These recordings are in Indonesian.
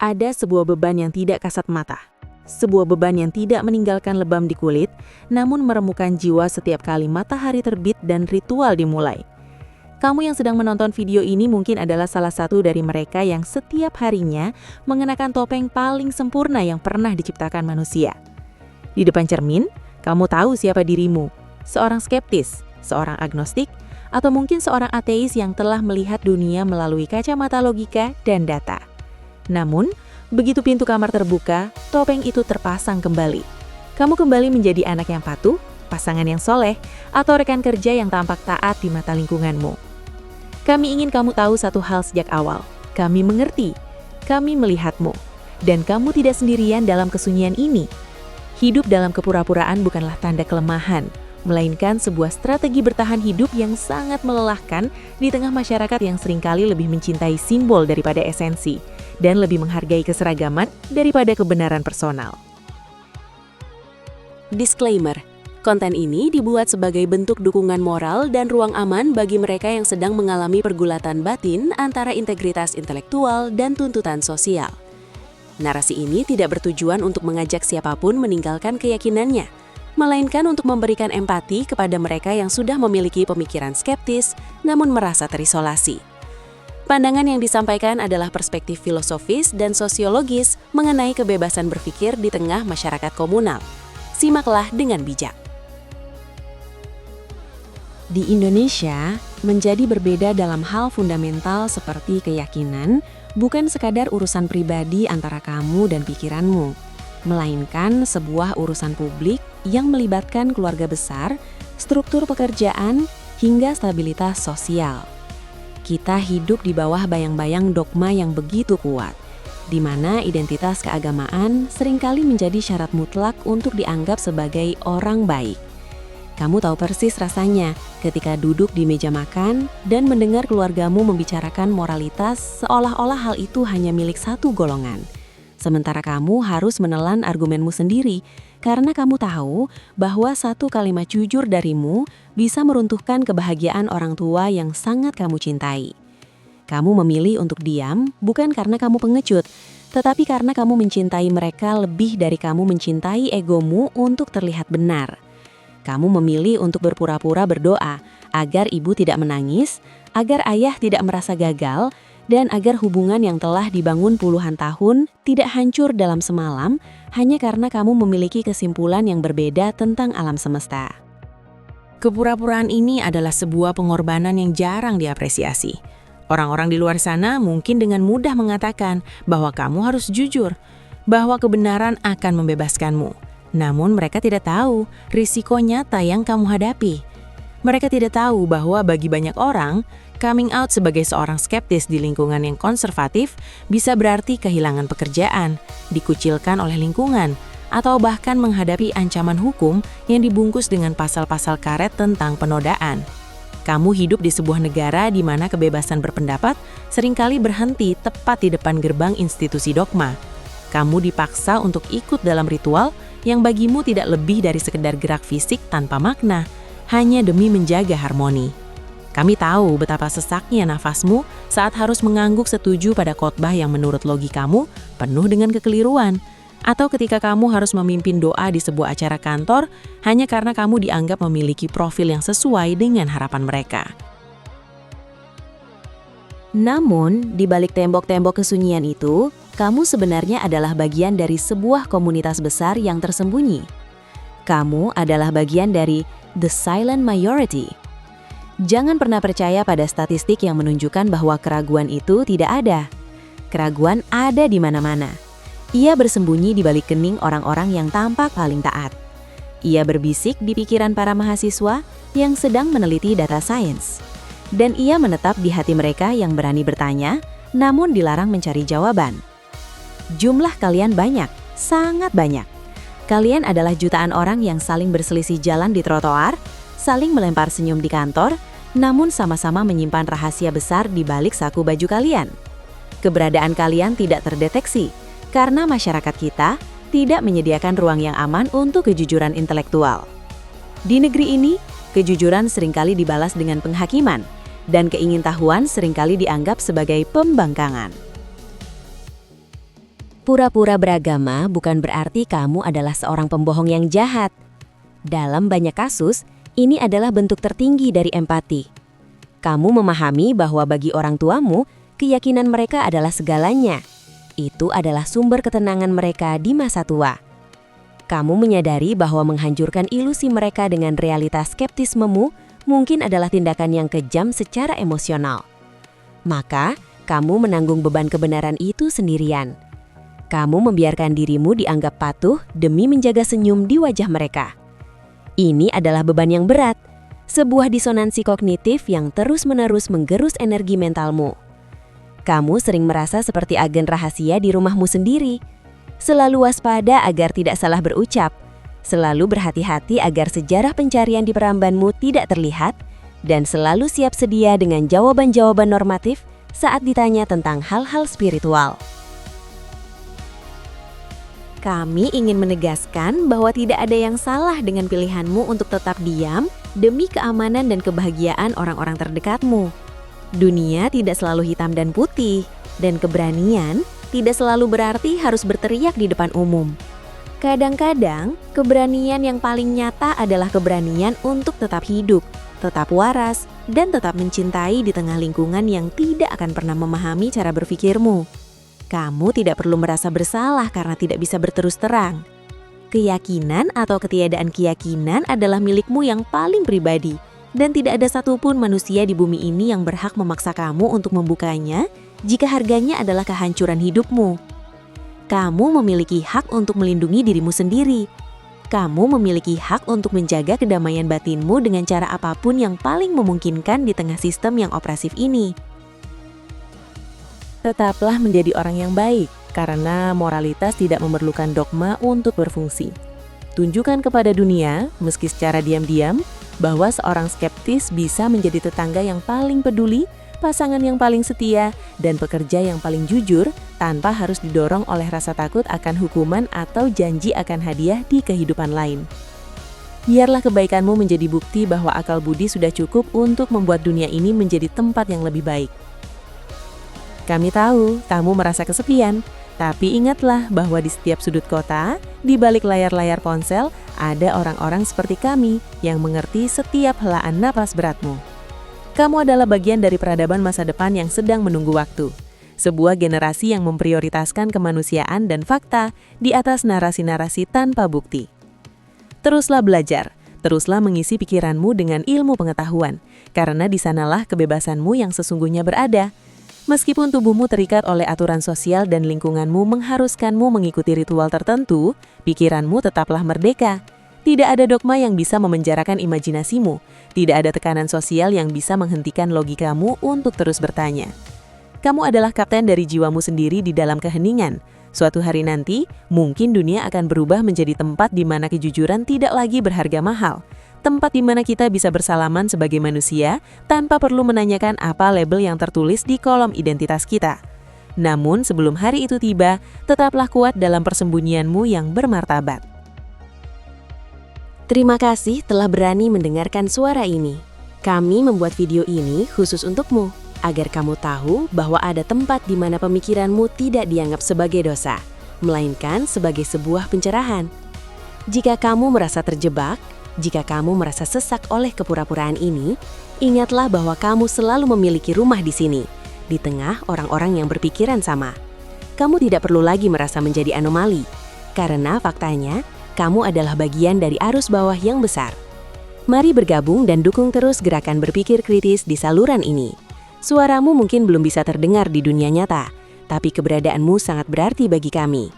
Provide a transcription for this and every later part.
Ada sebuah beban yang tidak kasat mata. Sebuah beban yang tidak meninggalkan lebam di kulit, namun meremukkan jiwa setiap kali matahari terbit dan ritual dimulai. Kamu yang sedang menonton video ini mungkin adalah salah satu dari mereka yang setiap harinya mengenakan topeng paling sempurna yang pernah diciptakan manusia. Di depan cermin, kamu tahu siapa dirimu, seorang skeptis, seorang agnostik, atau mungkin seorang ateis yang telah melihat dunia melalui kacamata logika dan data. Namun, begitu pintu kamar terbuka, topeng itu terpasang kembali. Kamu kembali menjadi anak yang patuh, pasangan yang soleh, atau rekan kerja yang tampak taat di mata lingkunganmu. Kami ingin kamu tahu satu hal sejak awal. Kami mengerti, kami melihatmu, dan kamu tidak sendirian dalam kesunyian ini. Hidup dalam kepura-puraan bukanlah tanda kelemahan, melainkan sebuah strategi bertahan hidup yang sangat melelahkan di tengah masyarakat yang seringkali lebih mencintai simbol daripada esensi, dan lebih menghargai keseragaman daripada kebenaran personal. Disclaimer, konten ini dibuat sebagai bentuk dukungan moral dan ruang aman bagi mereka yang sedang mengalami pergulatan batin antara integritas intelektual dan tuntutan sosial. Narasi ini tidak bertujuan untuk mengajak siapapun meninggalkan keyakinannya, melainkan untuk memberikan empati kepada mereka yang sudah memiliki pemikiran skeptis namun merasa terisolasi. Pandangan yang disampaikan adalah perspektif filosofis dan sosiologis mengenai kebebasan berpikir di tengah masyarakat komunal. Simaklah dengan bijak. Di Indonesia, menjadi berbeda dalam hal fundamental seperti keyakinan bukan sekadar urusan pribadi antara kamu dan pikiranmu, melainkan sebuah urusan publik yang melibatkan keluarga besar, struktur pekerjaan, hingga stabilitas sosial. Kita hidup di bawah bayang-bayang dogma yang begitu kuat, di mana identitas keagamaan seringkali menjadi syarat mutlak untuk dianggap sebagai orang baik. Kamu tahu persis rasanya ketika duduk di meja makan dan mendengar keluargamu membicarakan moralitas seolah-olah hal itu hanya milik satu golongan. Sementara kamu harus menelan argumenmu sendiri karena kamu tahu bahwa satu kalimat jujur darimu bisa meruntuhkan kebahagiaan orang tua yang sangat kamu cintai. Kamu memilih untuk diam bukan karena kamu pengecut, tetapi karena kamu mencintai mereka lebih dari kamu mencintai egomu untuk terlihat benar. Kamu memilih untuk berpura-pura berdoa agar ibu tidak menangis, agar ayah tidak merasa gagal, dan agar hubungan yang telah dibangun puluhan tahun tidak hancur dalam semalam hanya karena kamu memiliki kesimpulan yang berbeda tentang alam semesta. Kepura-puraan ini adalah sebuah pengorbanan yang jarang diapresiasi. Orang-orang di luar sana mungkin dengan mudah mengatakan bahwa kamu harus jujur, bahwa kebenaran akan membebaskanmu. Namun mereka tidak tahu risiko nyata yang kamu hadapi. Mereka tidak tahu bahwa bagi banyak orang, coming out sebagai seorang skeptis di lingkungan yang konservatif bisa berarti kehilangan pekerjaan, dikucilkan oleh lingkungan, atau bahkan menghadapi ancaman hukum yang dibungkus dengan pasal-pasal karet tentang penodaan. Kamu hidup di sebuah negara di mana kebebasan berpendapat seringkali berhenti tepat di depan gerbang institusi dogma. Kamu dipaksa untuk ikut dalam ritual yang bagimu tidak lebih dari sekedar gerak fisik tanpa makna, hanya demi menjaga harmoni. Kami tahu betapa sesaknya nafasmu saat harus mengangguk setuju pada khotbah yang menurut logikamu penuh dengan kekeliruan, atau ketika kamu harus memimpin doa di sebuah acara kantor hanya karena kamu dianggap memiliki profil yang sesuai dengan harapan mereka. Namun, di balik tembok-tembok kesunyian itu, kamu sebenarnya adalah bagian dari sebuah komunitas besar yang tersembunyi. Kamu adalah bagian dari the silent majority. Jangan pernah percaya pada statistik yang menunjukkan bahwa keraguan itu tidak ada. Keraguan ada di mana-mana. Ia bersembunyi di balik kening orang-orang yang tampak paling taat. Ia berbisik di pikiran para mahasiswa yang sedang meneliti data sains. Dan ia menetap di hati mereka yang berani bertanya, namun dilarang mencari jawaban. Jumlah kalian banyak, sangat banyak. Kalian adalah jutaan orang yang saling berselisih jalan di trotoar, saling melempar senyum di kantor, namun sama-sama menyimpan rahasia besar di balik saku baju kalian. Keberadaan kalian tidak terdeteksi, karena masyarakat kita tidak menyediakan ruang yang aman untuk kejujuran intelektual. Di negeri ini, kejujuran seringkali dibalas dengan penghakiman, dan keingintahuan seringkali dianggap sebagai pembangkangan. Pura-pura beragama bukan berarti kamu adalah seorang pembohong yang jahat. Dalam banyak kasus, ini adalah bentuk tertinggi dari empati. Kamu memahami bahwa bagi orang tuamu, keyakinan mereka adalah segalanya. Itu adalah sumber ketenangan mereka di masa tua. Kamu menyadari bahwa menghancurkan ilusi mereka dengan realitas skeptismemu mungkin adalah tindakan yang kejam secara emosional. Maka, kamu menanggung beban kebenaran itu sendirian. Kamu membiarkan dirimu dianggap patuh demi menjaga senyum di wajah mereka. Ini adalah beban yang berat, sebuah disonansi kognitif yang terus-menerus menggerus energi mentalmu. Kamu sering merasa seperti agen rahasia di rumahmu sendiri. Selalu waspada agar tidak salah berucap, selalu berhati-hati agar sejarah pencarian di perambanmu tidak terlihat, dan selalu siap sedia dengan jawaban-jawaban normatif saat ditanya tentang hal-hal spiritual. Kami ingin menegaskan bahwa tidak ada yang salah dengan pilihanmu untuk tetap diam demi keamanan dan kebahagiaan orang-orang terdekatmu. Dunia tidak selalu hitam dan putih, dan keberanian tidak selalu berarti harus berteriak di depan umum. Kadang-kadang, keberanian yang paling nyata adalah keberanian untuk tetap hidup, tetap waras, dan tetap mencintai di tengah lingkungan yang tidak akan pernah memahami cara berpikirmu. Kamu tidak perlu merasa bersalah karena tidak bisa berterus terang. Keyakinan atau ketiadaan keyakinan adalah milikmu yang paling pribadi, dan tidak ada satupun manusia di bumi ini yang berhak memaksa kamu untuk membukanya jika harganya adalah kehancuran hidupmu. Kamu memiliki hak untuk melindungi dirimu sendiri. Kamu memiliki hak untuk menjaga kedamaian batinmu dengan cara apapun yang paling memungkinkan di tengah sistem yang opresif ini. Tetaplah menjadi orang yang baik, karena moralitas tidak memerlukan dogma untuk berfungsi. Tunjukkan kepada dunia, meski secara diam-diam, bahwa seorang skeptis bisa menjadi tetangga yang paling peduli, pasangan yang paling setia, dan pekerja yang paling jujur tanpa harus didorong oleh rasa takut akan hukuman atau janji akan hadiah di kehidupan lain. Biarlah kebaikanmu menjadi bukti bahwa akal budi sudah cukup untuk membuat dunia ini menjadi tempat yang lebih baik. Kami tahu kamu merasa kesepian, tapi ingatlah bahwa di setiap sudut kota, di balik layar-layar ponsel, ada orang-orang seperti kami yang mengerti setiap helaan napas beratmu. Kamu adalah bagian dari peradaban masa depan yang sedang menunggu waktu. Sebuah generasi yang memprioritaskan kemanusiaan dan fakta di atas narasi-narasi tanpa bukti. Teruslah belajar, teruslah mengisi pikiranmu dengan ilmu pengetahuan, karena di sanalah kebebasanmu yang sesungguhnya berada. Meskipun tubuhmu terikat oleh aturan sosial dan lingkunganmu mengharuskanmu mengikuti ritual tertentu, pikiranmu tetaplah merdeka. Tidak ada dogma yang bisa memenjarakan imajinasimu. Tidak ada tekanan sosial yang bisa menghentikan logikamu untuk terus bertanya. Kamu adalah kapten dari jiwamu sendiri di dalam keheningan. Suatu hari nanti, mungkin dunia akan berubah menjadi tempat di mana kejujuran tidak lagi berharga mahal. Tempat di mana kita bisa bersalaman sebagai manusia tanpa perlu menanyakan apa label yang tertulis di kolom identitas kita. Namun sebelum hari itu tiba, tetaplah kuat dalam persembunyianmu yang bermartabat. Terima kasih telah berani mendengarkan suara ini. Kami membuat video ini khusus untukmu, agar kamu tahu bahwa ada tempat di mana pemikiranmu tidak dianggap sebagai dosa, melainkan sebagai sebuah pencerahan. Jika kamu merasa terjebak, jika kamu merasa sesak oleh kepura-puraan ini, ingatlah bahwa kamu selalu memiliki rumah di sini, di tengah orang-orang yang berpikiran sama. Kamu tidak perlu lagi merasa menjadi anomali, karena faktanya, kamu adalah bagian dari arus bawah yang besar. Mari bergabung dan dukung terus gerakan berpikir kritis di saluran ini. Suaramu mungkin belum bisa terdengar di dunia nyata, tapi keberadaanmu sangat berarti bagi kami.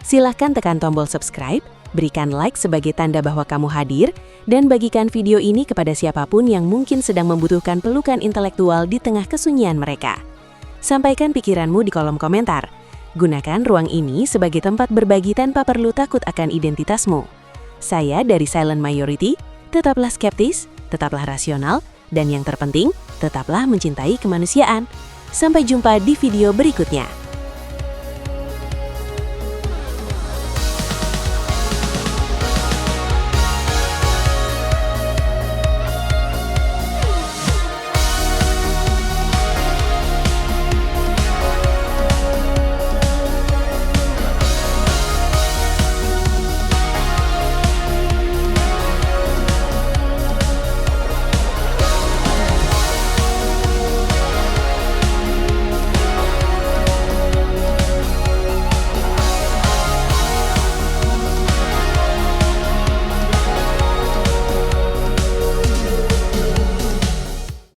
Silahkan tekan tombol subscribe, berikan like sebagai tanda bahwa kamu hadir, dan bagikan video ini kepada siapapun yang mungkin sedang membutuhkan pelukan intelektual di tengah kesunyian mereka. Sampaikan pikiranmu di kolom komentar. Gunakan ruang ini sebagai tempat berbagi tanpa perlu takut akan identitasmu. Saya dari Silent Majority, tetaplah skeptis, tetaplah rasional, dan yang terpenting, tetaplah mencintai kemanusiaan. Sampai jumpa di video berikutnya.